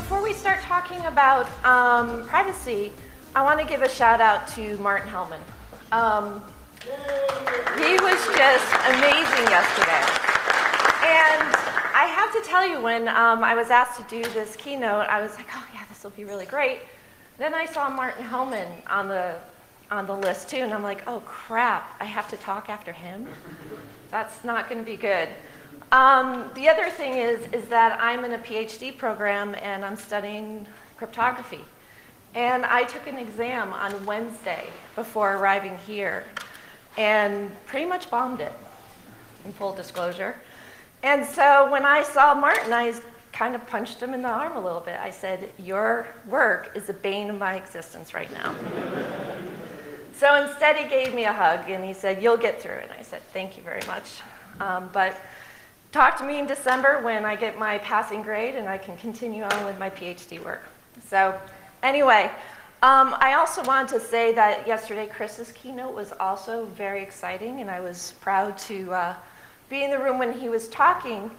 before we start talking about privacy, I want to give a shout out to Martin Hellman. He was just amazing yesterday. And I have to tell you, when I was asked to do this keynote, I was like, oh yeah, this will be really great. Then I saw Martin Hellman on the list too, and I'm like, oh crap, I have to talk after him? That's not going to be good. The other thing is that I'm in a PhD program and I'm studying cryptography. And I took an exam on Wednesday before arriving here and pretty much bombed it, in full disclosure. And so when I saw Martin, I kind of punched him in the arm a little bit. I said, your work is the bane of my existence right now. So instead he gave me a hug and he said, you'll get through it. And I said, thank you very much. But talk to me in December when I get my passing grade and I can continue on with my PhD work. So anyway, I also wanted to say that yesterday Chris's keynote was also very exciting, and I was proud to be in the room when he was talking.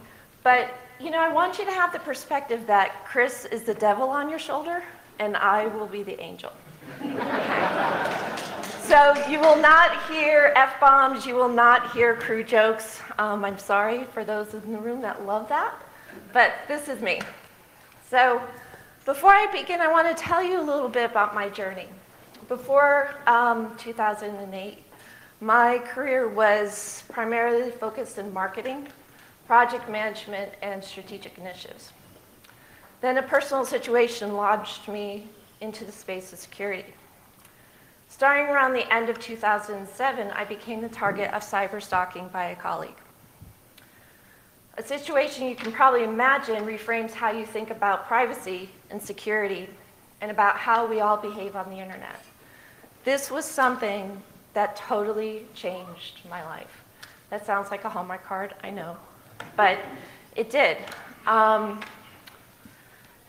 But you know, I want you to have the perspective that Chris is the devil on your shoulder and I will be the angel. Okay. So you will not hear F-bombs, you will not hear crew jokes. I'm sorry for those in the room that love that, but this is me. So before I begin, I want to tell you a little bit about my journey. Before 2008, my career was primarily focused in marketing, project management, and strategic initiatives. Then a personal situation launched me into the space of security. Starting around the end of 2007, I became the target of cyber stalking by a colleague. A situation you can probably imagine reframes how you think about privacy and security and about how we all behave on the internet. This was something that totally changed my life. That sounds like a Hallmark card, I know, but it did. But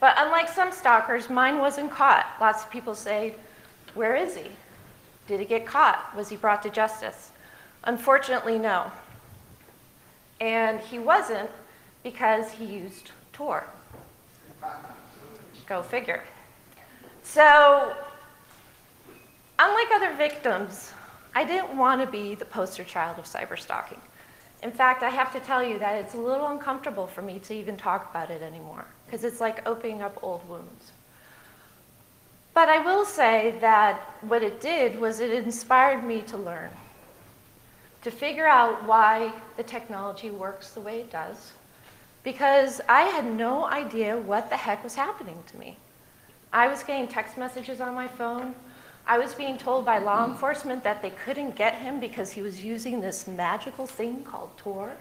unlike some stalkers, mine wasn't caught. Lots of people say, where is he? Did he get caught? Was he brought to justice? Unfortunately, no. And he wasn't, because he used Tor. Go figure. So, unlike other victims, I didn't want to be the poster child of cyber stalking. In fact, I have to tell you that it's a little uncomfortable for me to even talk about it anymore, because it's like opening up old wounds. But I will say that what it did was it inspired me to learn, to figure out why the technology works the way it does, because I had no idea what the heck was happening to me. I was getting text messages on my phone. I was being told by law enforcement that they couldn't get him because he was using this magical thing called Tor.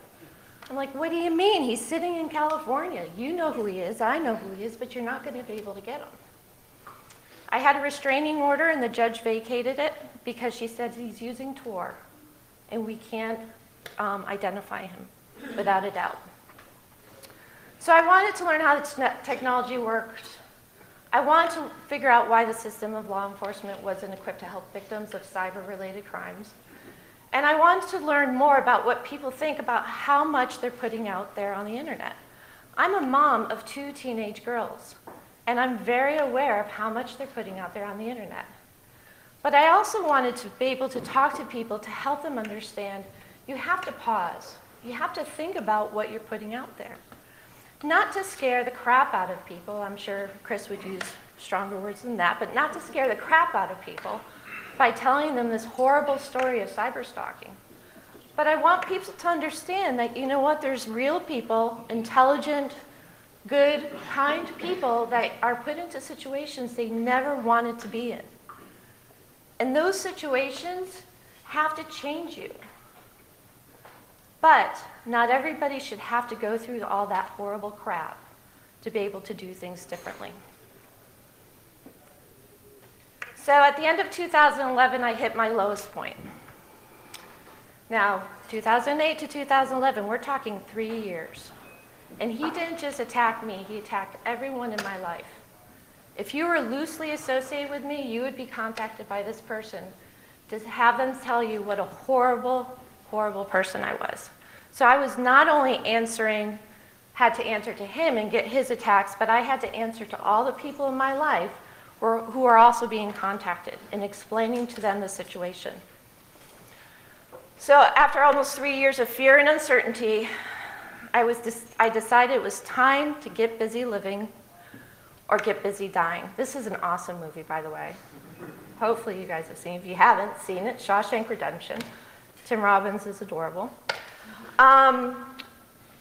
I'm like, what do you mean? He's sitting in California. You know who he is, I know who he is, but you're not going to be able to get him. I had a restraining order and the judge vacated it because she said he's using Tor and we can't identify him without a doubt. So I wanted to learn how the technology worked. I wanted to figure out why the system of law enforcement wasn't equipped to help victims of cyber-related crimes. And I wanted to learn more about what people think about how much they're putting out there on the internet. I'm a mom of 2 teenage girls, and I'm very aware of how much they're putting out there on the internet. But I also wanted to be able to talk to people to help them understand you have to pause. You have to think about what you're putting out there. Not to scare the crap out of people. I'm sure Chris would use stronger words than that, but not to scare the crap out of people by telling them this horrible story of cyber stalking. But I want people to understand that, you know what, there's real people, intelligent, good, kind people that are put into situations they never wanted to be in. And those situations have to change you. But not everybody should have to go through all that horrible crap to be able to do things differently. So at the end of 2011, I hit my lowest point. Now, 2008 to 2011, we're talking 3 years. And he didn't just attack me, he attacked everyone in my life. If you were loosely associated with me, you would be contacted by this person to have them tell you what a horrible, horrible person I was. So I was not only answering had to answer to him and get his attacks, but I had to answer to all the people in my life who are also being contacted and explaining to them the situation. So after almost 3 years of fear and uncertainty, I decided it was time to get busy living or get busy dying. This is an awesome movie, by the way. Hopefully you guys have seen it. If you haven't seen it, Shawshank Redemption. Tim Robbins is adorable.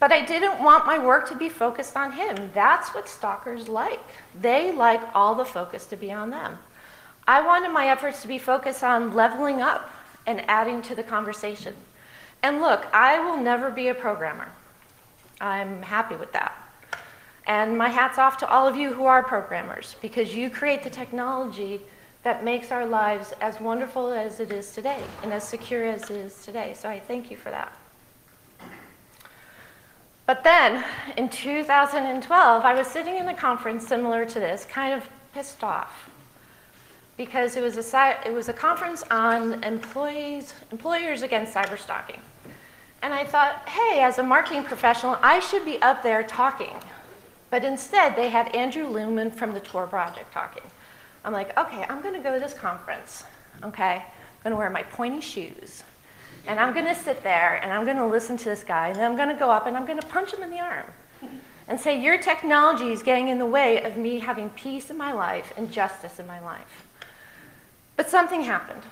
But I didn't want my work to be focused on him. That's what stalkers like. They like all the focus to be on them. I wanted my efforts to be focused on leveling up and adding to the conversation. And look, I will never be a programmer. I'm happy with that. And my hat's off to all of you who are programmers, because you create the technology that makes our lives as wonderful as it is today and as secure as it is today. So I thank you for that. But then, in 2012, I was sitting in a conference similar to this, kind of pissed off, because it was a conference on employers against cyberstalking. And I thought, hey, as a marketing professional, I should be up there talking. But instead, they had Andrew Lumen from the Tor Project talking. I'm like, okay, I'm going to go to this conference, okay? I'm going to wear my pointy shoes. And I'm going to sit there, and I'm going to listen to this guy, and then I'm going to go up, and I'm going to punch him in the arm and say, your technology is getting in the way of me having peace in my life and justice in my life. But something happened.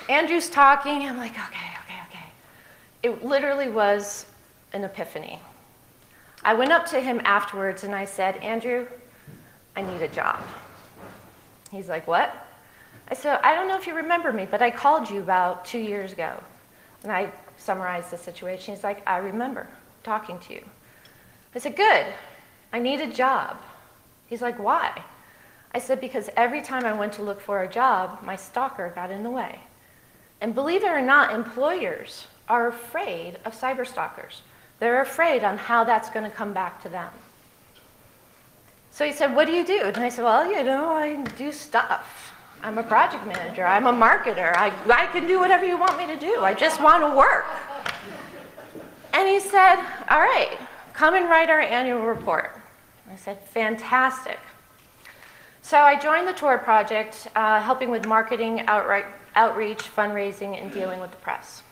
Andrew's talking, I'm like, okay. It literally was an epiphany. I went up to him afterwards, and I said, Andrew, I need a job. He's like, what? I said, I don't know if you remember me, but I called you about 2 years ago. And I summarized the situation. He's like, I remember talking to you. I said, good. I need a job. He's like, why? I said, because every time I went to look for a job, my stalker got in the way. And believe it or not, employers are afraid of cyberstalkers. They're afraid on how that's going to come back to them. So he said, what do you do? And I said, well, I do stuff. I'm a project manager. I'm a marketer. I can do whatever you want me to do. I just want to work. And he said, all right, come and write our annual report. I said, fantastic. So I joined the Tor Project, helping with marketing, outreach, fundraising, and dealing with the press.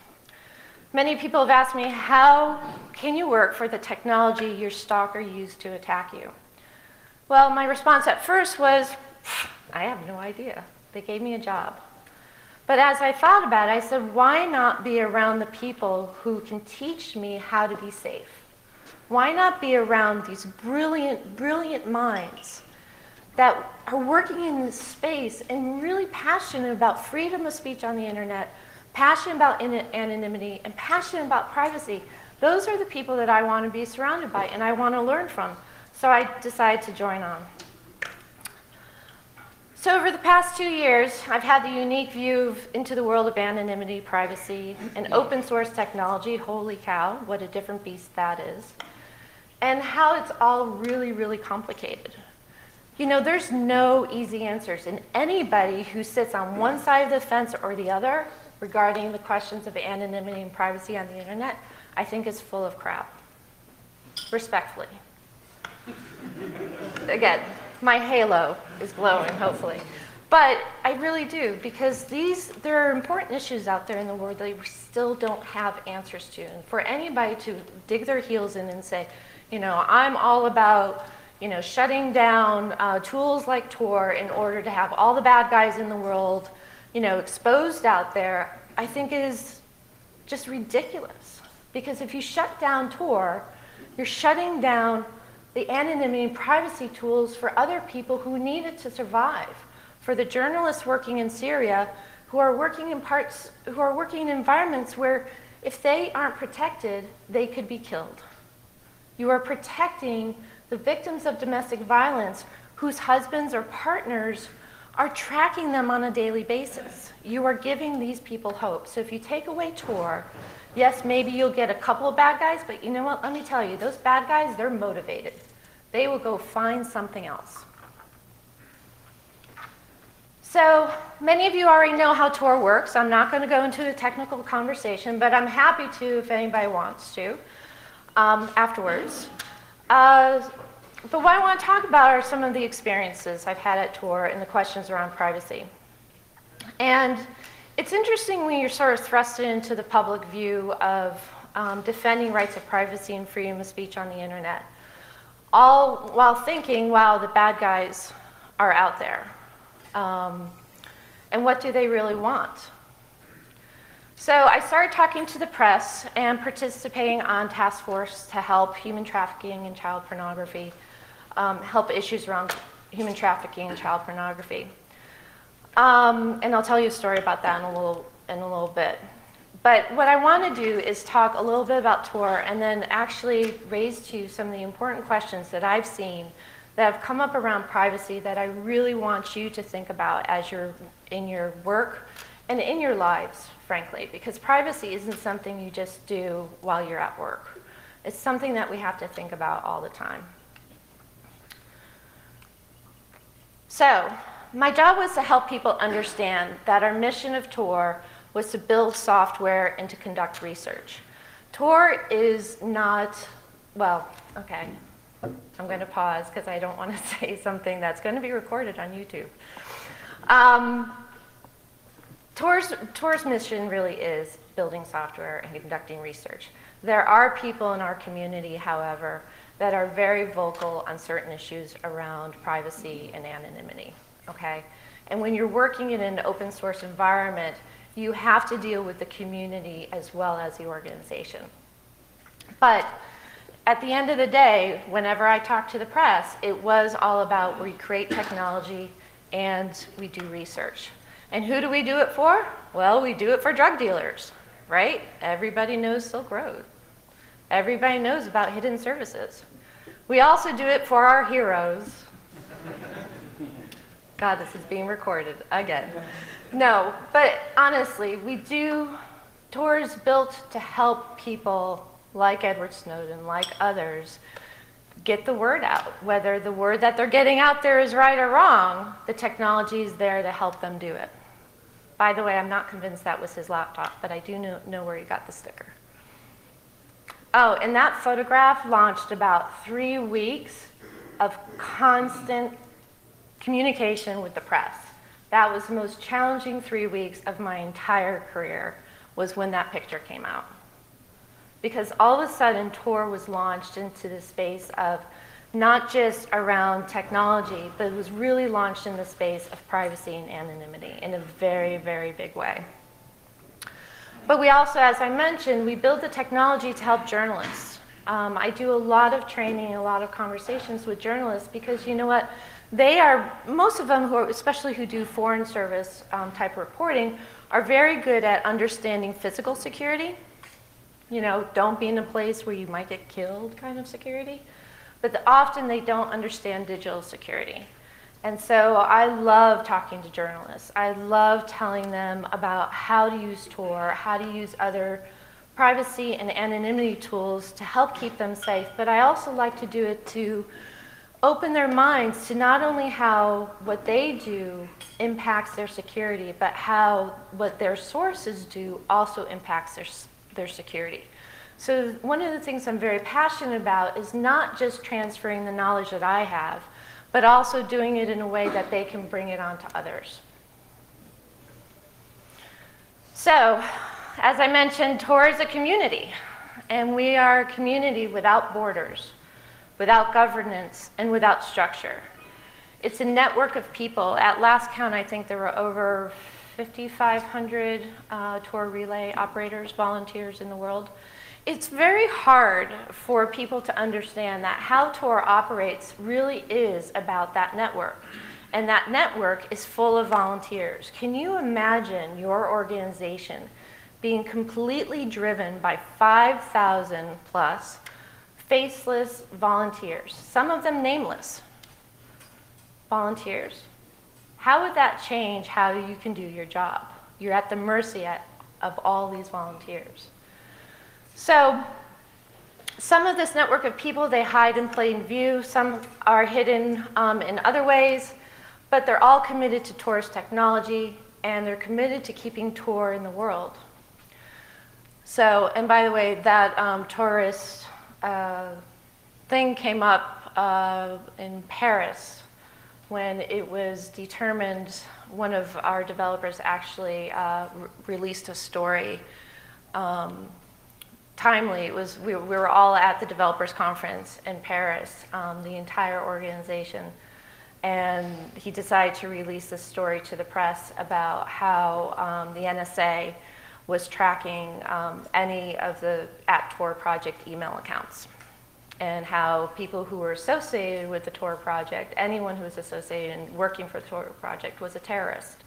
Many people have asked me, how can you work for the technology your stalker used to attack you? Well, my response at first was, I have no idea. They gave me a job. But as I thought about it, I said, why not be around the people who can teach me how to be safe? Why not be around these brilliant, brilliant minds that are working in this space and really passionate about freedom of speech on the internet, passionate about anonymity, and passionate about privacy? Those are the people that I want to be surrounded by and I want to learn from. So I decided to join on. So over the past 2 years, I've had the unique view into the world of anonymity, privacy, and open source technology. Holy cow, what a different beast that is. And how it's all really, really complicated. You know, there's no easy answers. And anybody who sits on one side of the fence or the other regarding the questions of anonymity and privacy on the internet, I think is full of crap. Respectfully. Again, my halo is glowing, hopefully. But I really do, because there are important issues out there in the world that we still don't have answers to. And for anybody to dig their heels in and say, I'm all about, shutting down tools like Tor in order to have all the bad guys in the world, exposed out there, I think is just ridiculous. Because if you shut down Tor, you're shutting down the anonymity and privacy tools for other people who need it to survive. For the journalists working in Syria who are working in environments where if they aren't protected, they could be killed. You are protecting the victims of domestic violence whose husbands or partners are tracking them on a daily basis. You are giving these people hope. So if you take away Tor, yes, maybe you'll get a couple of bad guys, but you know what? Let me tell you, those bad guys, they're motivated. They will go find something else. So many of you already know how Tor works. I'm not going to go into a technical conversation, but I'm happy to if anybody wants to afterwards. But what I want to talk about are some of the experiences I've had at Tor and the questions around privacy. And it's interesting when you're sort of thrusted into the public view of defending rights of privacy and freedom of speech on the internet, all while thinking, wow, the bad guys are out there. And what do they really want? So I started talking to the press and participating on task force to help human trafficking and child pornography, help issues around human trafficking and child pornography. And I'll tell you a story about that in a little bit. But what I want to do is talk a little bit about Tor and then actually raise to you some of the important questions that I've seen that have come up around privacy that I really want you to think about as you're in your work and in your lives, frankly, because privacy isn't something you just do while you're at work. It's something that we have to think about all the time. So, my job was to help people understand that our mission of Tor was to build software and to conduct research. Tor is not, well, okay, I'm going to pause because I don't want to say something that's going to be recorded on YouTube. Tor's mission really is building software and conducting research. There are people in our community, however, that are very vocal on certain issues around privacy and anonymity, okay? And when you're working in an open source environment, you have to deal with the community as well as the organization. But at the end of the day, whenever I talk to the press, it was all about we create technology and we do research. And who do we do it for? Well, we do it for drug dealers, right? Everybody knows Silk Road. Everybody knows about hidden services. We also do it for our heroes. God, this is being recorded again. No, but honestly, we do, Tor is built to help people like Edward Snowden, like others, get the word out. Whether the word that they're getting out there is right or wrong, the technology is there to help them do it. By the way, I'm not convinced that was his laptop, but I do know where he got the sticker. Oh, and that photograph launched about 3 weeks of constant communication with the press. That was the most challenging 3 weeks of my entire career, was when that picture came out. Because all of a sudden, Tor was launched into the space of not just around technology, but it was really launched in the space of privacy and anonymity in a very, very big way. But we also, as I mentioned, we build the technology to help journalists. I do a lot of training, a lot of conversations with journalists because you know what? They are, most of them, especially who do foreign service type reporting, are very good at understanding physical security. You know, don't be in a place where you might get killed kind of security. But often they don't understand digital security. And so I love talking to journalists. I love telling them about how to use Tor, how to use other privacy and anonymity tools to help keep them safe. But I also like to do it to open their minds to not only how what they do impacts their security, but how what their sources do also impacts their security. So one of the things I'm very passionate about is not just transferring the knowledge that I have, but also doing it in a way that they can bring it on to others. So, as I mentioned, Tor is a community, and we are a community without borders, without governance, and without structure. It's a network of people. At last count, I think there were over 5,500 Tor relay operators, volunteers in the world. It's very hard for people to understand that how Tor operates really is about that network. And that network is full of volunteers. Can you imagine your organization being completely driven by 5,000 plus faceless volunteers, some of them nameless volunteers? How would that change how you can do your job? You're at the mercy of all these volunteers. So some of this network of people, they hide in plain view. Some are hidden in other ways, but they're all committed to Tor's technology, and they're committed to keeping Tor in the world. So, and by the way, that tourist thing came up in Paris when it was determined one of our developers actually released a story timely. It was, we were all at the developers conference in Paris, the entire organization, and he decided to release this story to the press about how the NSA was tracking any of the @Tor project email accounts, and how people who were associated with the Tor project, anyone who was associated and working for the Tor project, was a terrorist.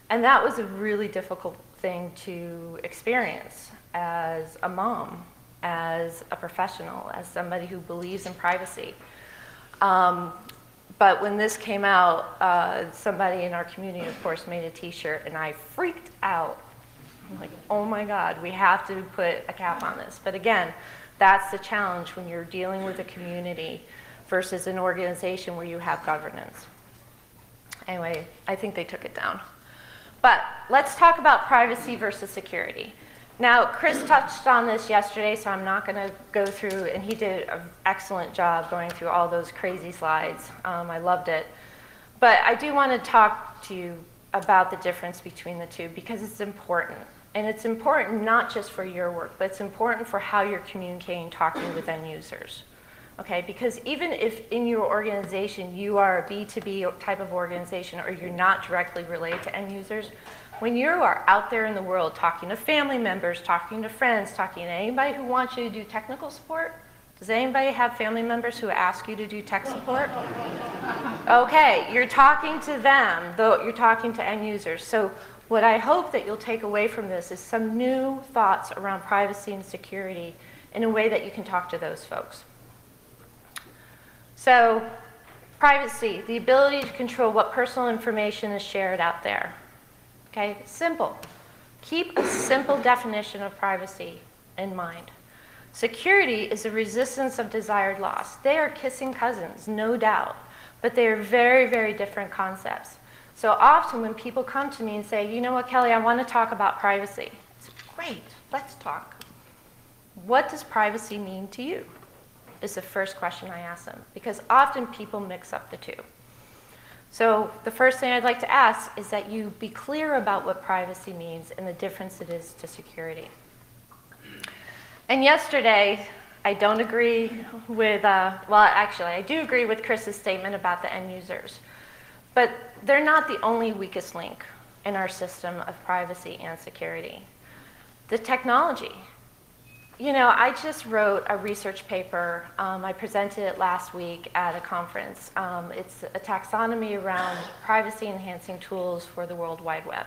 And that was a really difficult thing to experience as a mom, as a professional, as somebody who believes in privacy. But when this came out, somebody in our community, of course, made a t-shirt, and I freaked out. I'm like, oh my God, we have to put a cap on this. But again, that's the challenge when you're dealing with a community versus an organization where you have governance. Anyway, I think they took it down. But let's talk about privacy versus security. Now, Chris touched on this yesterday, so I'm not going to go through, and he did an excellent job going through all those crazy slides. I loved it. But I do want to talk to you about the difference between the two, because it's important. And it's important not just for your work, but it's important for how you're communicating, talking with end users. Okay, because even if in your organization you are a B2B type of organization, or you're not directly related to end users, when you are out there in the world talking to family members, talking to friends, talking to anybody who wants you to do technical support, does anybody have family members who ask you to do tech support? Okay, you're talking to them, though you're talking to end users. So what I hope that you'll take away from this is some new thoughts around privacy and security in a way that you can talk to those folks. So, privacy, the ability to control what personal information is shared out there. Okay, simple. Keep a simple definition of privacy in mind. Security is a resistance of desired loss. They are kissing cousins, no doubt, but they are very, very different concepts. So often when people come to me and say, you know what, Kelly, I want to talk about privacy. It's great, let's talk. What does privacy mean to you? Is the first question I ask them, because often people mix up the two. So the first thing I'd like to ask is that you be clear about what privacy means and the difference it is to security. And yesterday, I don't agree with, well, actually, I do agree with Chris's statement about the end users. But they're not the only weakest link in our system of privacy and security. The technology. You know, I just wrote a research paper. I presented it last week at a conference. It's a taxonomy around privacy-enhancing tools for the World Wide Web.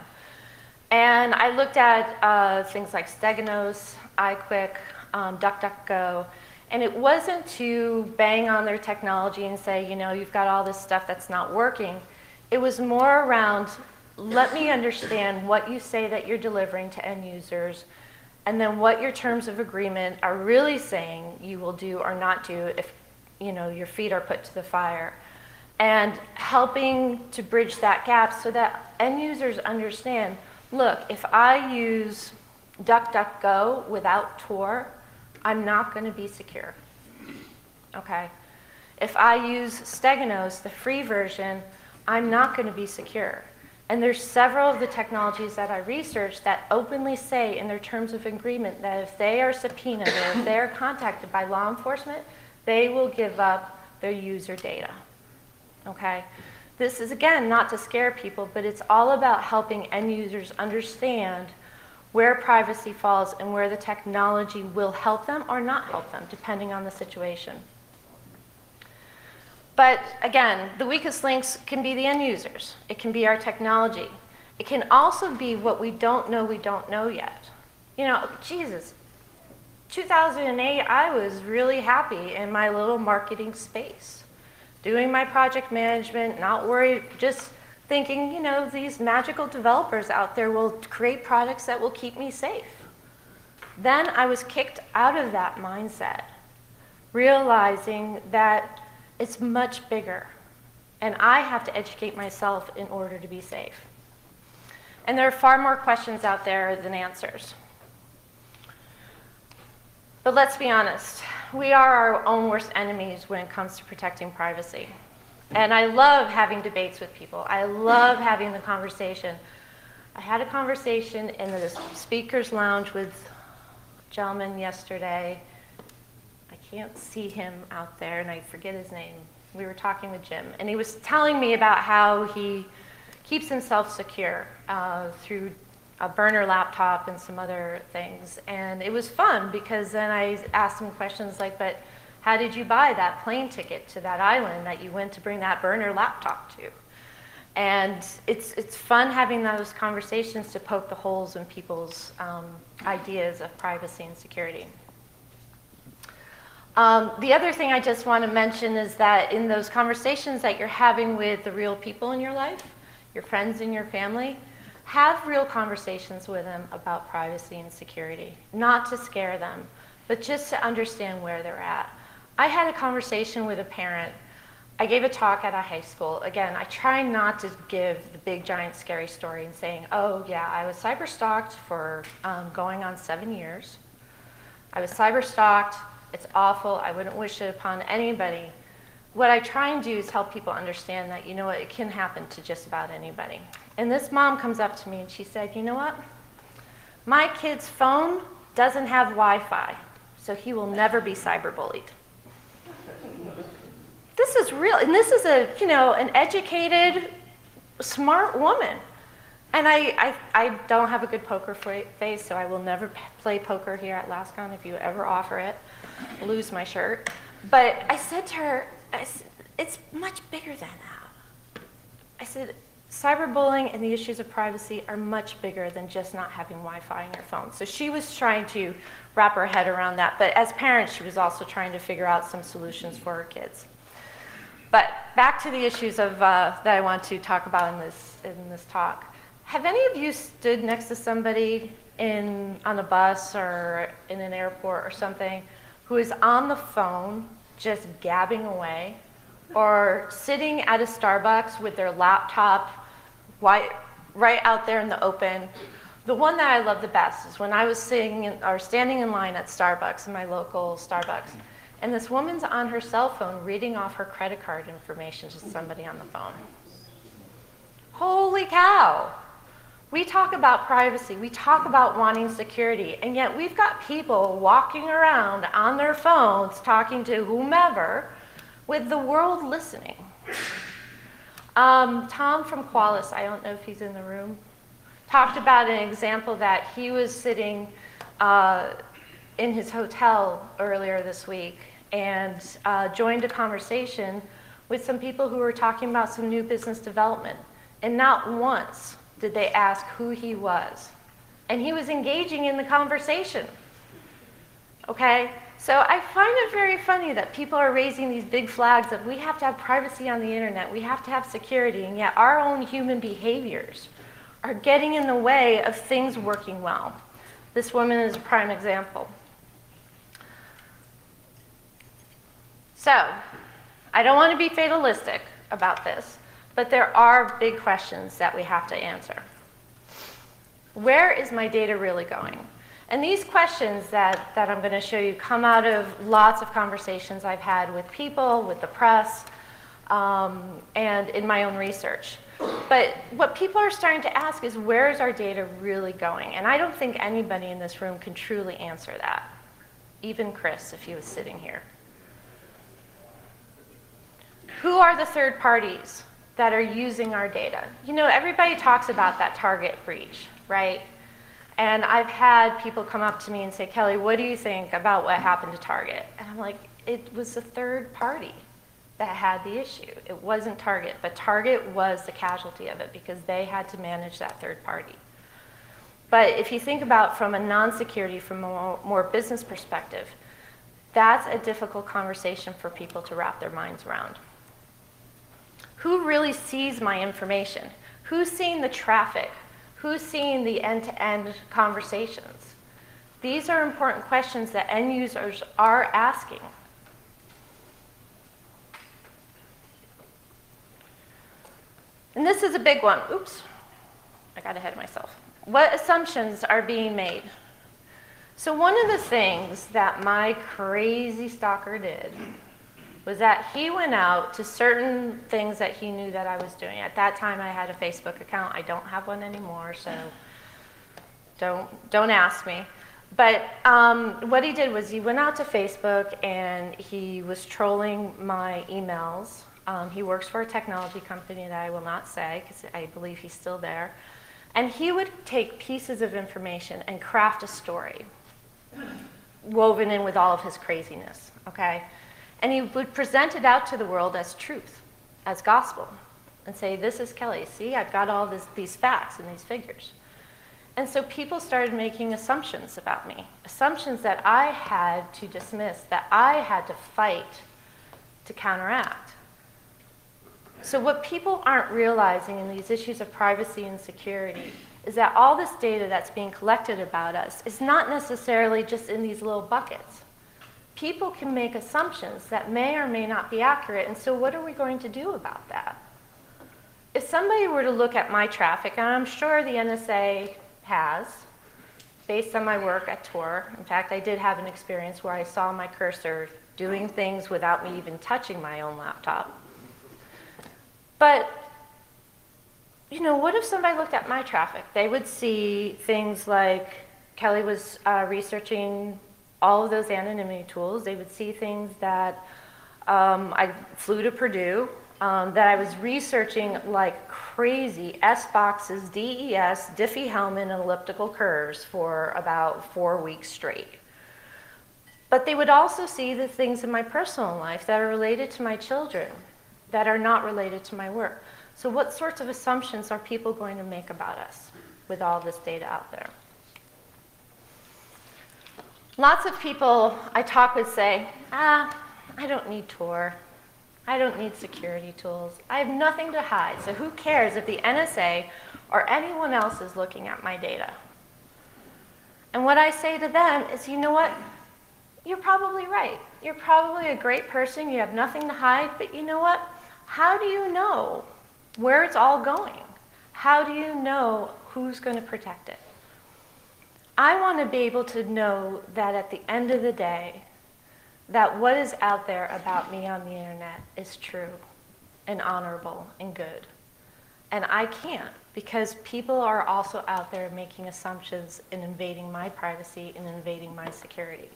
And I looked at things like Steganos, iQuick, DuckDuckGo, and it wasn't to bang on their technology and say, you know, you've got all this stuff that's not working. It was more around, let me understand what you say that you're delivering to end users, and then what your terms of agreement are really saying you will do or not do if, you know, your feet are put to the fire. And helping to bridge that gap so that end users understand, look, if I use DuckDuckGo without Tor, I'm not going to be secure. Okay? If I use Steganos, the free version, I'm not going to be secure. And there's several of the technologies that I researched that openly say in their terms of agreement that if they are subpoenaed or if they are contacted by law enforcement, they will give up their user data. Okay? This is, again, not to scare people, but it's all about helping end users understand where privacy falls and where the technology will help them or not help them, depending on the situation. But again, the weakest links can be the end users. It can be our technology. It can also be what we don't know yet. You know, Jesus, 2008, I was really happy in my little marketing space, doing my project management, not worried, just thinking, you know, these magical developers out there will create products that will keep me safe. Then I was kicked out of that mindset, realizing that it's much bigger, and I have to educate myself in order to be safe. And there are far more questions out there than answers. But let's be honest, we are our own worst enemies when it comes to protecting privacy. And I love having debates with people. I love having the conversation. I had a conversation in the speaker's lounge with a gentleman yesterday. I can't see him out there, and I forget his name. We were talking with Jim, and he was telling me about how he keeps himself secure through a burner laptop and some other things. And it was fun because then I asked him questions like, but how did you buy that plane ticket to that island that you went to bring that burner laptop to? And it's fun having those conversations to poke the holes in people's ideas of privacy and security. The other thing I just want to mention is that in those conversations that you're having with the real people in your life, your friends and your family, have real conversations with them about privacy and security. Not to scare them, but just to understand where they're at. I had a conversation with a parent. I gave a talk at a high school. Again, I try not to give the big, giant, scary story and saying, oh, yeah, I was cyber-stalked for going on 7 years. I was cyber-stalked. It's awful. I wouldn't wish it upon anybody. What I try and do is help people understand that, you know what, it can happen to just about anybody. And this mom comes up to me and she said, you know what? My kid's phone doesn't have Wi-Fi, so he will never be cyberbullied. This is real, and this is an educated, smart woman. And I don't have a good poker face, so I will never play poker here at LASCON. If you ever offer it, I'll lose my shirt. But I said to her, it's much bigger than that. I said, cyberbullying and the issues of privacy are much bigger than just not having Wi-Fi on your phone. So she was trying to wrap her head around that. But as parents, she was also trying to figure out some solutions for her kids. But back to the issues of, that I want to talk about in this talk. Have any of you stood next to somebody on a bus or in an airport or something who is on the phone just gabbing away, or sitting at a Starbucks with their laptop right out there in the open? The one that I love the best is when I was standing in line at Starbucks, in my local Starbucks, and this woman's on her cell phone reading off her credit card information to somebody on the phone. Holy cow! We talk about privacy, we talk about wanting security, and yet we've got people walking around on their phones talking to whomever with the world listening. Tom from Qualys, I don't know if he's in the room, talked about an example that he was sitting in his hotel earlier this week and joined a conversation with some people who were talking about some new business development. And not once did they ask who he was. And he was engaging in the conversation. Okay? So I find it very funny that people are raising these big flags that we have to have privacy on the internet, we have to have security, and yet our own human behaviors are getting in the way of things working well. This woman is a prime example. So, I don't want to be fatalistic about this, but there are big questions that we have to answer. Where is my data really going? And these questions that I'm going to show you come out of lots of conversations I've had with people, with the press, and in my own research. But what people are starting to ask is, where is our data really going? And I don't think anybody in this room can truly answer that. Even Chris, if he was sitting here. Who are the third parties that are using our data? You know, everybody talks about that Target breach, right? And I've had people come up to me and say, Kelly, what do you think about what happened to Target? And I'm like, it was the third party that had the issue. It wasn't Target, but Target was the casualty of it because they had to manage that third party. But if you think about from a non-security, from a more business perspective, that's a difficult conversation for people to wrap their minds around. Who really sees my information? Who's seeing the traffic? Who's seeing the end-to-end conversations? These are important questions that end users are asking. And this is a big one. Oops, I got ahead of myself. What assumptions are being made? So one of the things that my crazy stalker did was that he went out to certain things that he knew that I was doing. At that time, I had a Facebook account. I don't have one anymore, so don't ask me. But what he did was he went out to Facebook and he was trolling my emails. He works for a technology company that I will not say because I believe he's still there. And he would take pieces of information and craft a story woven in with all of his craziness, okay? And he would present it out to the world as truth, as gospel, and say, this is Kelly. See, I've got all these facts and these figures. And so people started making assumptions about me, assumptions that I had to dismiss, that I had to fight to counteract. So what people aren't realizing in these issues of privacy and security is that all this data that's being collected about us is not necessarily just in these little buckets. People can make assumptions that may or may not be accurate, and so what are we going to do about that? If somebody were to look at my traffic, and I'm sure the NSA has, based on my work at Tor. In fact, I did have an experience where I saw my cursor doing things without me even touching my own laptop. But, you know, what if somebody looked at my traffic? They would see things like Kelly was researching all of those anonymity tools. They would see things that I flew to Purdue, that I was researching like crazy S-boxes, DES, Diffie-Hellman, and elliptical curves for about 4 weeks straight. But they would also see the things in my personal life that are related to my children, that are not related to my work. So what sorts of assumptions are people going to make about us with all this data out there? Lots of people I talk with say, I don't need Tor. I don't need security tools. I have nothing to hide, so who cares if the NSA or anyone else is looking at my data? And what I say to them is, you know what? You're probably right. You're probably a great person. You have nothing to hide, but you know what? How do you know where it's all going? How do you know who's going to protect it? I want to be able to know that at the end of the day, that what is out there about me on the internet is true and honorable and good. And I can't, because people are also out there making assumptions and invading my privacy and invading my security.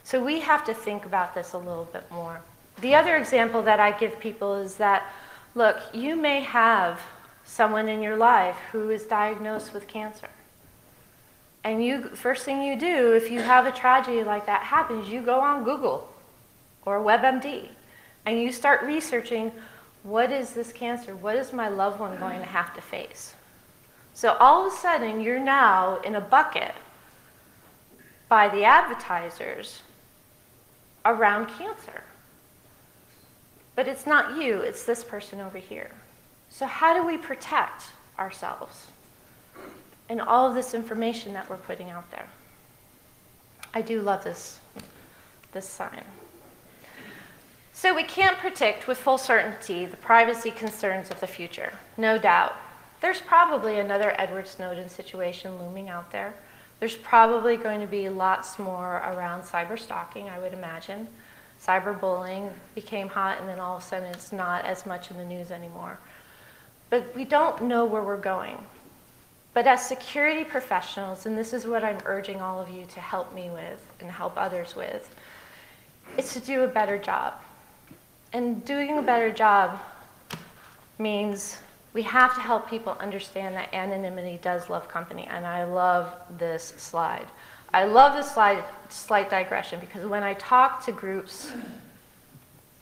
So we have to think about this a little bit more. The other example that I give people is that, look, you may have someone in your life who is diagnosed with cancer. And first thing you do, if you have a tragedy like that happens, you go on Google or WebMD, and you start researching, what is this cancer? What is my loved one going to have to face? So all of a sudden, you're now in a bucket by the advertisers around cancer. But it's not you, it's this person over here. So how do we protect ourselves and all of this information that we're putting out there? I do love this sign. So we can't predict with full certainty the privacy concerns of the future, no doubt. There's probably another Edward Snowden situation looming out there. There's probably going to be lots more around cyber stalking, I would imagine. Cyberbullying became hot, and then all of a sudden it's not as much in the news anymore. But we don't know where we're going. But as security professionals, and this is what I'm urging all of you to help me with and help others with, it's to do a better job. And doing a better job means we have to help people understand that anonymity does love company. And I love this slide. I love this slide, slight digression, because when I talk to groups,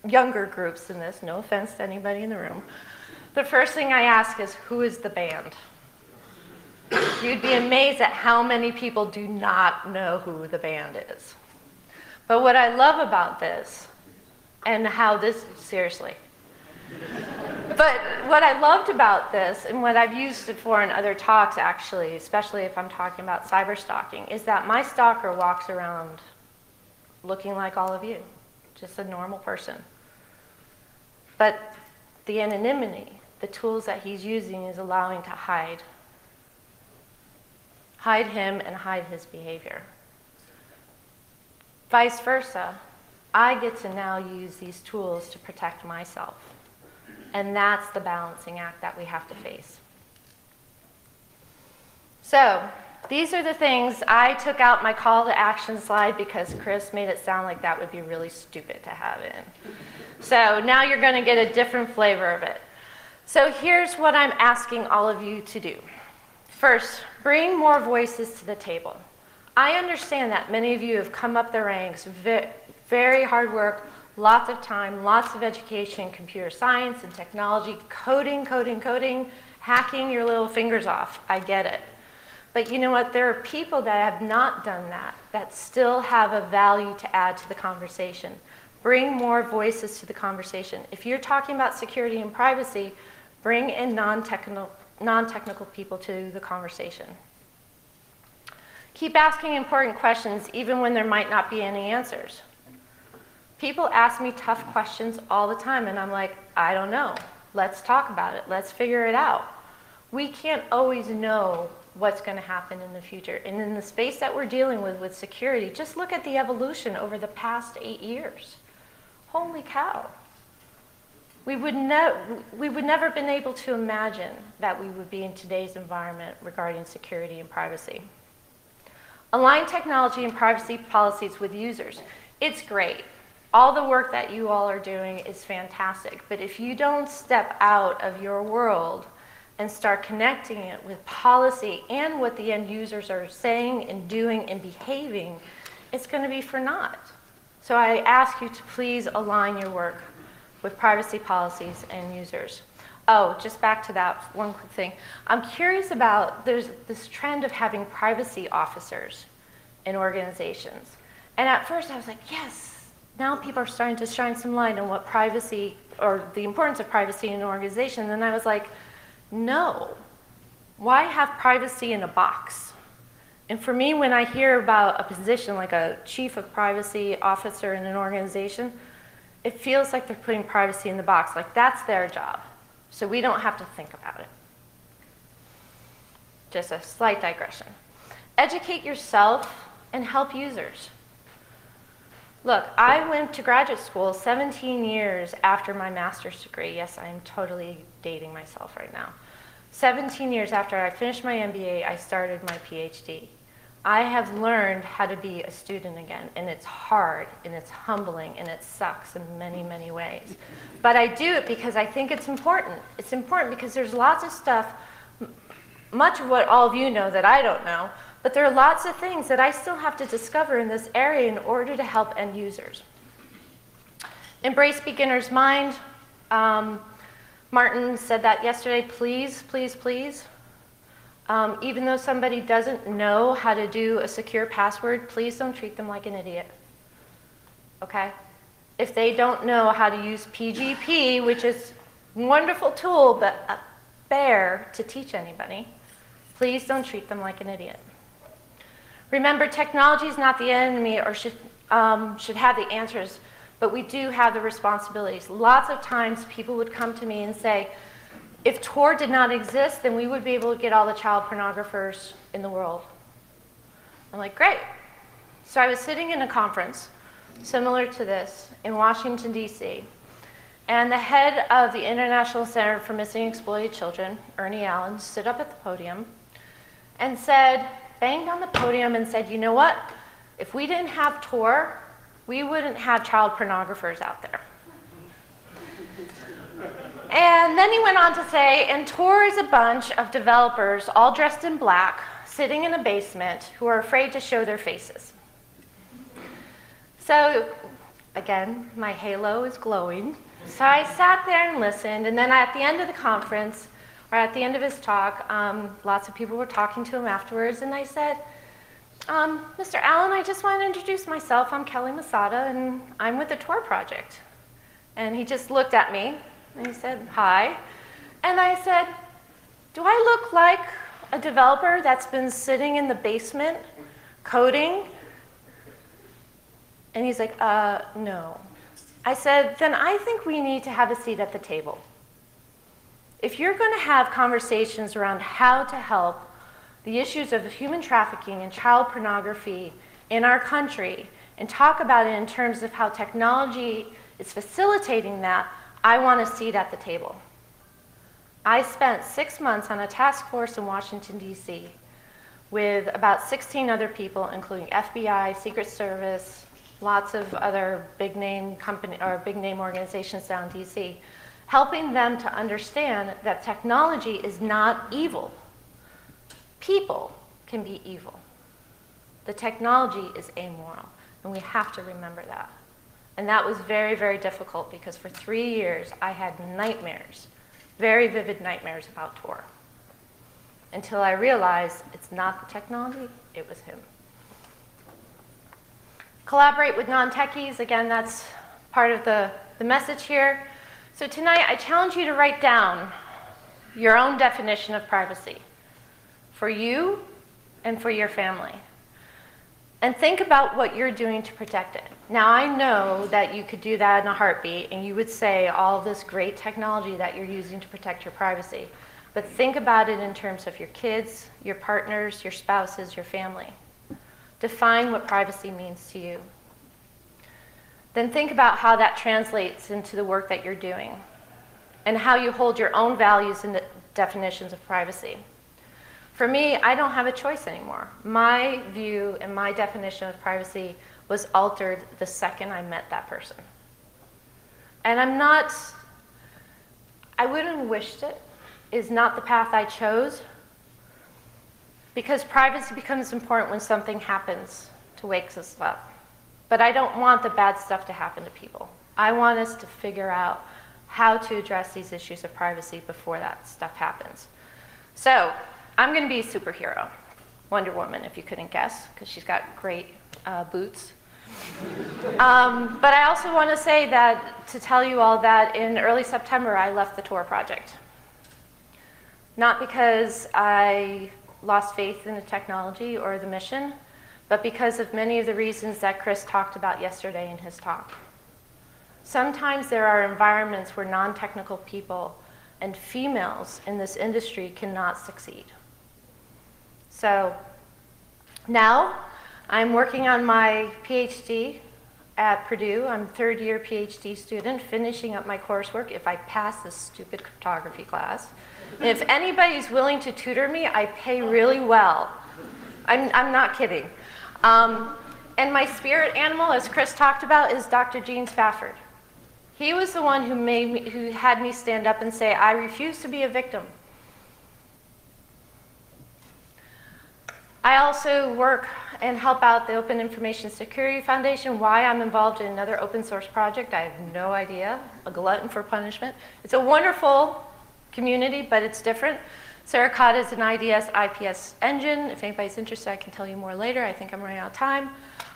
younger groups in this, no offense to anybody in the room, the first thing I ask is, who is the band? You'd be amazed at how many people do not know who the band is. But what I love about this, and how this, seriously. But what I loved about this, and what I've used it for in other talks actually, especially if I'm talking about cyber stalking, is that my stalker walks around looking like all of you, just a normal person. But the anonymity, the tools that he's using is allowing to hide him and hide his behavior. Vice versa, I get to now use these tools to protect myself. And that's the balancing act that we have to face. So, these are the things. I took out my call to action slide because Chris made it sound like that would be really stupid to have in. So now you're going to get a different flavor of it. So here's what I'm asking all of you to do. First, bring more voices to the table. I understand that many of you have come up the ranks, very hard work, lots of time, lots of education, computer science and technology, coding, hacking your little fingers off. I get it. But you know what? There are people that have not done that, that still have a value to add to the conversation. Bring more voices to the conversation. If you're talking about security and privacy, bring in non-technical people to the conversation. Keep asking important questions even when there might not be any answers. People ask me tough questions all the time, and I'm like, I don't know. Let's talk about it. Let's figure it out. We can't always know what's going to happen in the future. And in the space that we're dealing with security, just look at the evolution over the past 8 years. Holy cow. We would never been able to imagine that we would be in today's environment regarding security and privacy. Align technology and privacy policies with users. It's great. All the work that you all are doing is fantastic. But if you don't step out of your world and start connecting it with policy and what the end users are saying and doing and behaving, it's going to be for naught. So I ask you to please align your work with privacy policies and users. Oh, just back to that one quick thing. I'm curious about, there's this trend of having privacy officers in organizations. And at first I was like, yes, now people are starting to shine some light on what privacy, or the importance of privacy in an organization. And I was like, no. Why have privacy in a box? And for me, when I hear about a position like a chief of privacy officer in an organization, it feels like they're putting privacy in the box, like that's their job. So we don't have to think about it. Just a slight digression. Educate yourself and help users. Look, I went to graduate school 17 years after my master's degree. Yes, I'm totally dating myself right now. 17 years after I finished my MBA, I started my PhD. I have learned how to be a student again, and it's hard, and it's humbling, and it sucks in many, many ways. But I do it because I think it's important. It's important because there's lots of stuff, much of what all of you know that I don't know, but there are lots of things that I still have to discover in this area in order to help end users. Embrace beginner's mind. Martin said that yesterday. Please, please, please. Even though somebody doesn't know how to do a secure password, please don't treat them like an idiot. Okay? If they don't know how to use PGP, which is a wonderful tool, but a bear to teach anybody, please don't treat them like an idiot. Remember, technology is not the enemy or should have the answers, but we do have the responsibilities. Lots of times people would come to me and say, if Tor did not exist, then we would be able to get all the child pornographers in the world. I'm like, great. So I was sitting in a conference similar to this in Washington, D.C., and the head of the International Center for Missing and Exploited Children, Ernie Allen, stood up at the podium and said, banged on the podium and said, you know what? If we didn't have Tor, we wouldn't have child pornographers out there. And then he went on to say, and Tor is a bunch of developers all dressed in black, sitting in a basement, who are afraid to show their faces. So, again, my halo is glowing. So I sat there and listened, and then at the end of the conference, or at the end of his talk, lots of people were talking to him afterwards, and I said, Mr. Allen, I just want to introduce myself. I'm Kelly Masada, and I'm with the Tor project. And he just looked at me, and he said, hi. And I said, do I look like a developer that's been sitting in the basement coding? And he's like, no. I said, then I think we need to have a seat at the table. If you're going to have conversations around how to help the issues of human trafficking and child pornography in our country and talk about it in terms of how technology is facilitating that, I want a seat at the table. I spent 6 months on a task force in Washington, D.C. with about 16 other people, including FBI, Secret Service, lots of other big name organizations down in D.C., helping them to understand that technology is not evil. People can be evil. The technology is amoral, and we have to remember that. And that was very, very difficult because for 3 years I had nightmares, very vivid nightmares about Tor, until I realized it's not the technology, it was him. Collaborate with non-techies. Again, that's part of the message here. So tonight, I challenge you to write down your own definition of privacy for you and for your family. And think about what you're doing to protect it. Now, I know that you could do that in a heartbeat, and you would say all of this great technology that you're using to protect your privacy. But think about it in terms of your kids, your partners, your spouses, your family. Define what privacy means to you. Then think about how that translates into the work that you're doing and how you hold your own values and definitions of privacy. For me, I don't have a choice anymore. My view and my definition of privacy was altered the second I met that person. And I wouldn't have wished it, is not the path I chose, because privacy becomes important when something happens to wake us up. But I don't want the bad stuff to happen to people. I want us to figure out how to address these issues of privacy before that stuff happens. So I'm going to be a superhero, Wonder Woman, if you couldn't guess, because she's got great boots. But I also want to say that, to tell you all that in early September, I left the Tor project. Not because I lost faith in the technology or the mission, but because of many of the reasons that Chris talked about yesterday in his talk. Sometimes there are environments where non-technical people and females in this industry cannot succeed. So now I'm working on my PhD at Purdue. I'm a third-year PhD student, finishing up my coursework if I pass this stupid cryptography class. And if anybody's willing to tutor me, I pay really well. I'm not kidding. And my spirit animal, as Chris talked about, is Dr. Gene Spafford. He was the one who had me stand up and say, I refuse to be a victim. I also work and help out the Open Information Security Foundation. Why I'm involved in another open source project, I have no idea. A glutton for punishment. It's a wonderful community, but it's different. Suricata is an IDS IPS engine. If anybody's interested, I can tell you more later. I think I'm running out of time.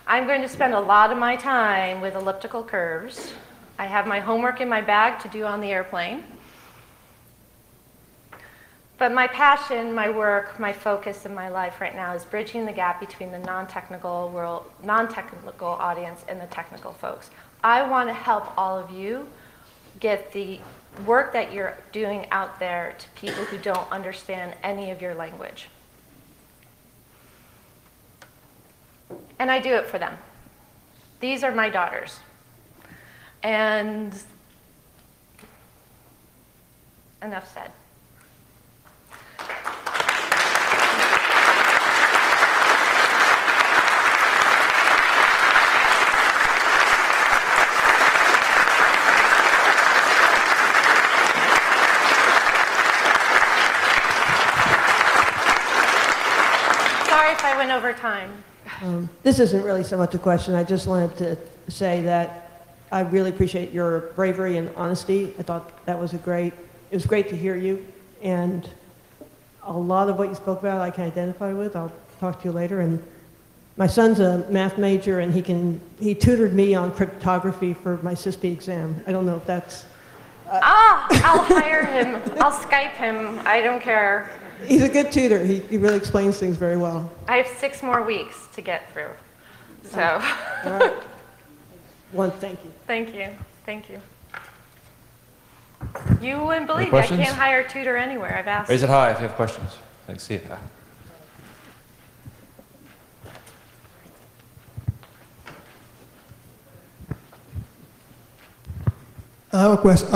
I'm going to spend a lot of my time with elliptical curves. I have my homework in my bag to do on the airplane. But my passion, my work, my focus in my life right now is bridging the gap between the non-technical world, non-technical audience and the technical folks. I want to help all of you get the work that you're doing out there to people who don't understand any of your language. And I do it for them. These are my daughters. And enough said. I went over time. This isn't really so much a question. I just wanted to say that I really appreciate your bravery and honesty. I thought that was it was great to hear you. And a lot of what you spoke about I can identify with. I'll talk to you later. And my son's a math major, and he tutored me on cryptography for my CISP exam. I don't know if that's... I'll hire him. I'll Skype him. I don't care. He's a good tutor. He really explains things very well. I have 6 more weeks to get through. So. All right. Thank you. Thank you. Thank you. You wouldn't believe me. I can't hire a tutor anywhere. I've asked. Raise it high if you have questions. I can see it. I have a question.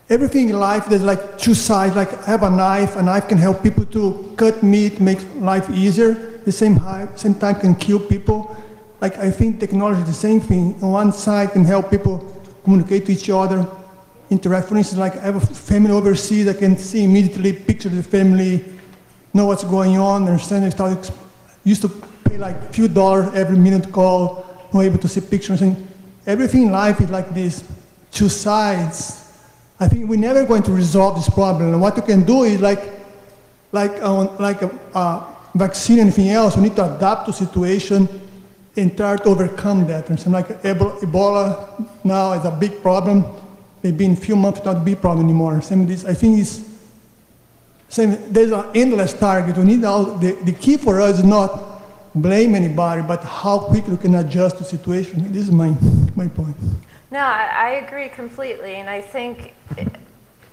Everything in life, there's like two sides. Like I have a knife can help people to cut meat, make life easier. The same time can kill people. Like I think technology is the same thing. On one side can help people communicate to each other, interact. For instance, like I have a family overseas, I can see immediately picture the family, know what's going on, understand. Used to pay like a few dollars every minute call, not able to see pictures. And everything in life is like these two sides. I think we're never going to resolve this problem. And what you can do is like a vaccine and anything else, we need to adapt to situation and try to overcome that. And something like Ebola now is a big problem. Maybe in a few months not a big problem anymore. Same this, I think it's same, there's an endless target. We need the key for us is not blame anybody, but how quickly we can adjust to the situation. This is my point. No, I agree completely, and I think,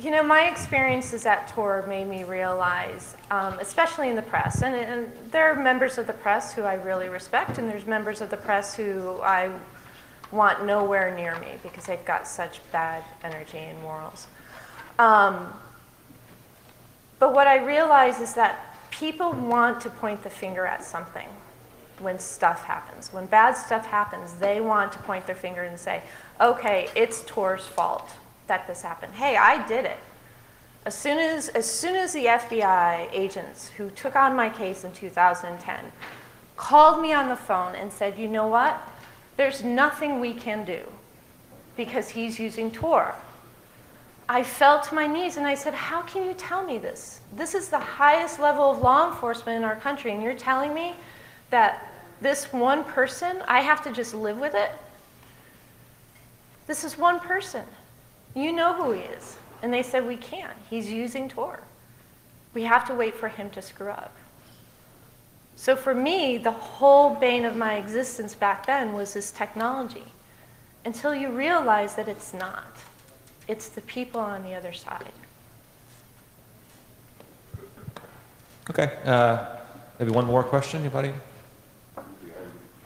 you know, my experiences at TOR made me realize, especially in the press, and there are members of the press who I really respect, and there's members of the press who I want nowhere near me because they've got such bad energy and morals. But what I realize is that people want to point the finger at something when stuff happens. When bad stuff happens, they want to point their finger and say, okay, it's TOR's fault that this happened. Hey, I did it. As soon as the FBI agents who took on my case in 2010 called me on the phone and said, you know what? There's nothing we can do because he's using TOR. I fell to my knees and I said, how can you tell me this? This is the highest level of law enforcement in our country, and you're telling me that this one person, I have to just live with it? This is one person. You know who he is. And they said, we can't. He's using TOR. We have to wait for him to screw up. So for me, the whole bane of my existence back then was this technology, until you realize that it's not. It's the people on the other side. Okay, maybe one more question, anybody?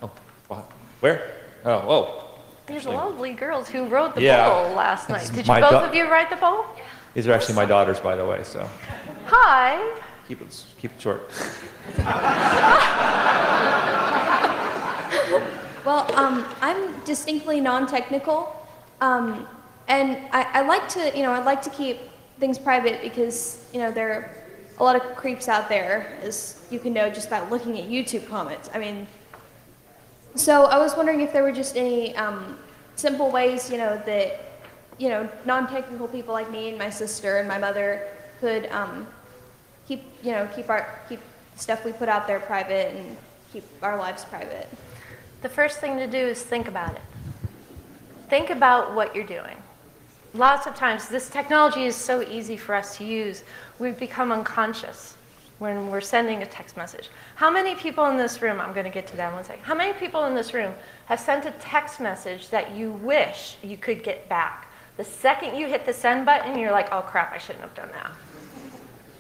Oh, where? Oh, whoa. These lovely girls who rode the Yeah. bowl last night. Did you My both of you ride the bowl? These are actually my daughters, by the way, so Hi. keep it short. Well, I'm distinctly non-technical, and I like to, I'd like to keep things private because, there are a lot of creeps out there, as you can know just by looking at YouTube comments. I mean, so I was wondering if there were just any simple ways, that, non-technical people like me and my sister and my mother could keep stuff we put out there private and keep our lives private. The first thing to do is think about it. Think about what you're doing. Lots of times, this technology is so easy for us to use, we've become unconscious when we're sending a text message. How many people in this room, I'm going to get to that in one second, how many people in this room have sent a text message that you wish you could get back? The second you hit the send button, you're like, oh crap, I shouldn't have done that.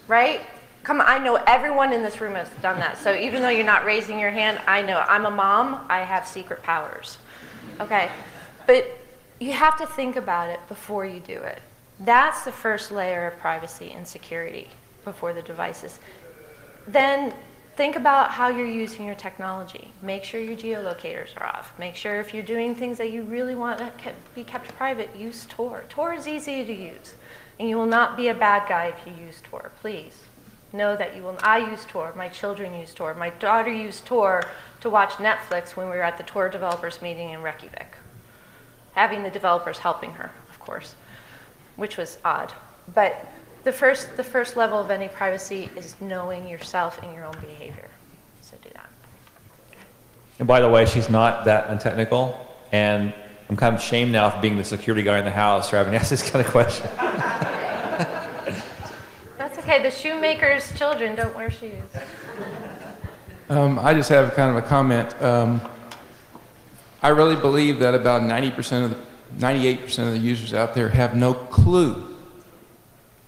Right? Come on, I know everyone in this room has done that. So even though you're not raising your hand, I know. I'm a mom, I have secret powers. Okay? But you have to think about it before you do it. That's the first layer of privacy and security before the devices. Then think about how you're using your technology. Make sure your geolocators are off. Make sure if you're doing things that you really want to be kept private, use TOR. TOR is easy to use. And you will not be a bad guy if you use TOR, please. Know that you will. I use TOR. My children use TOR. My daughter used TOR to watch Netflix when we were at the TOR developers meeting in Reykjavik. Having the developers helping her, of course, which was odd. But the first level of any privacy is knowing yourself and your own behavior. So do that. And by the way, she's not that untechnical, and I'm kind of ashamed now for being the security guy in the house for having asked this kind of question. That's okay. The shoemaker's children don't wear shoes. I just have kind of a comment. I really believe that about 98% of the users out there have no clue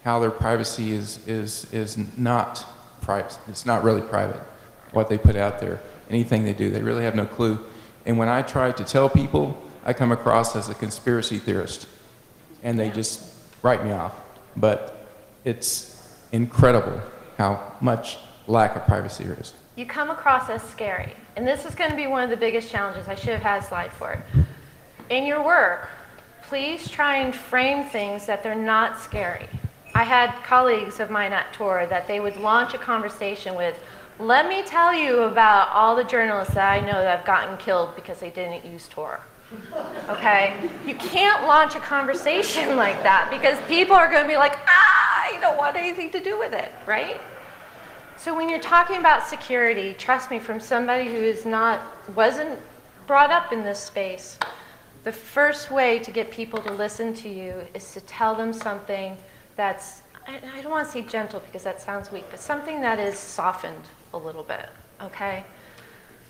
how their privacy is not private. It's not really private, what they put out there. Anything they do, they really have no clue. And when I try to tell people, I come across as a conspiracy theorist. and they just write me off. But it's incredible how much lack of privacy there is. You come across as scary. And this is going to be one of the biggest challenges. I should have had a slide for it. In your work, please try and frame things that they're not scary. I had colleagues of mine at Tor that they would launch a conversation with, let me tell you about all the journalists that I know that have gotten killed because they didn't use Tor. Okay? You can't launch a conversation like that because people are going to be like, I don't want anything to do with it, right? So when you're talking about security, trust me, from somebody who wasn't brought up in this space, the first way to get people to listen to you is to tell them something that's, I don't want to say gentle because that sounds weak, but something that is softened a little bit, okay?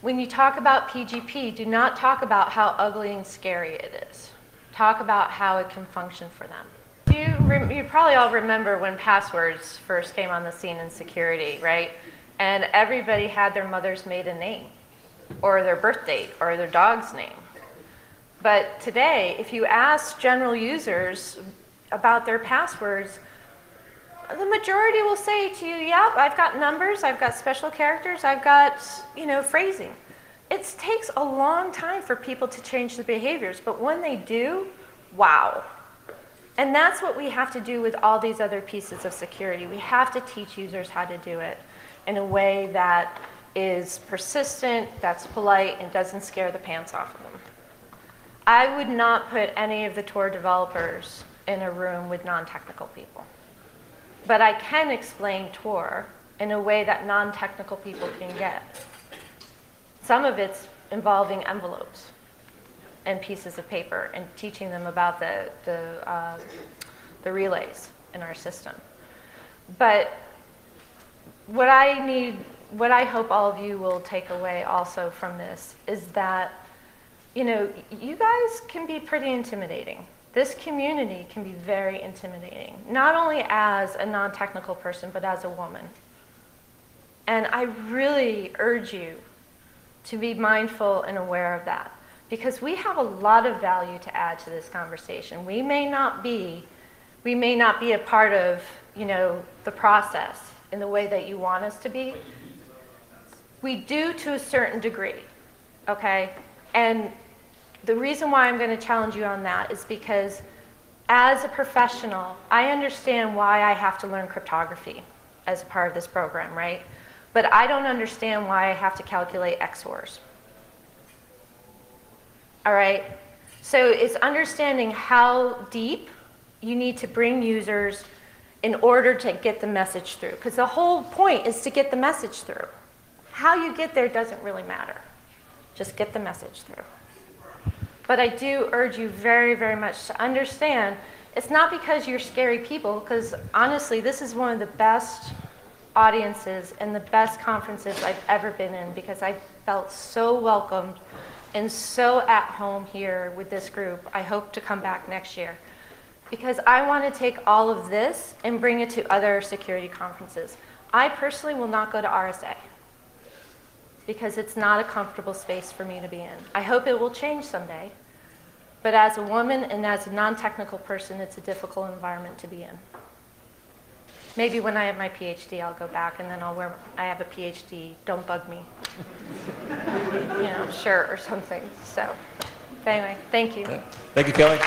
When you talk about PGP, do not talk about how ugly and scary it is. Talk about how it can function for them. You probably all remember when passwords first came on the scene in security, right? And everybody had their mother's maiden name, or their birth date, or their dog's name. But today, if you ask general users about their passwords, the majority will say to you, yeah, I've got numbers, I've got special characters, I've got, phrasing. It takes a long time for people to change their behaviors, but when they do, wow. And that's what we have to do with all these other pieces of security. We have to teach users how to do it in a way that is persistent, that's polite, and doesn't scare the pants off of them. I would not put any of the Tor developers in a room with non-technical people. But I can explain Tor in a way that non-technical people can get. Some of it's involving envelopes and pieces of paper and teaching them about the relays in our system. But what I hope all of you will take away also from this is that, you guys can be pretty intimidating. This community can be very intimidating, not only as a non-technical person, but as a woman. And I really urge you to be mindful and aware of that, because we have a lot of value to add to this conversation. We may not be a part of, the process in the way that you want us to be. We do to a certain degree, okay? And the reason why I'm going to challenge you on that is because as a professional, I understand why I have to learn cryptography as a part of this program, right? But I don't understand why I have to calculate XORs. All right? So it's understanding how deep you need to bring users in order to get the message through. Because the whole point is to get the message through. How you get there doesn't really matter. Just get the message through. But I do urge you very, very much to understand it's not because you're scary people, because honestly, this is one of the best audiences and the best conferences I've ever been in, because I felt so welcomed and so at home here with this group. I hope to come back next year, because I want to take all of this and bring it to other security conferences. I personally will not go to RSA, because it's not a comfortable space for me to be in. I hope it will change someday, but as a woman and as a non-technical person, it's a difficult environment to be in. Maybe when I have my PhD, I'll go back and then I have a PhD, don't bug me, shirt or something. So, but anyway, thank you. Thank you, Kelly.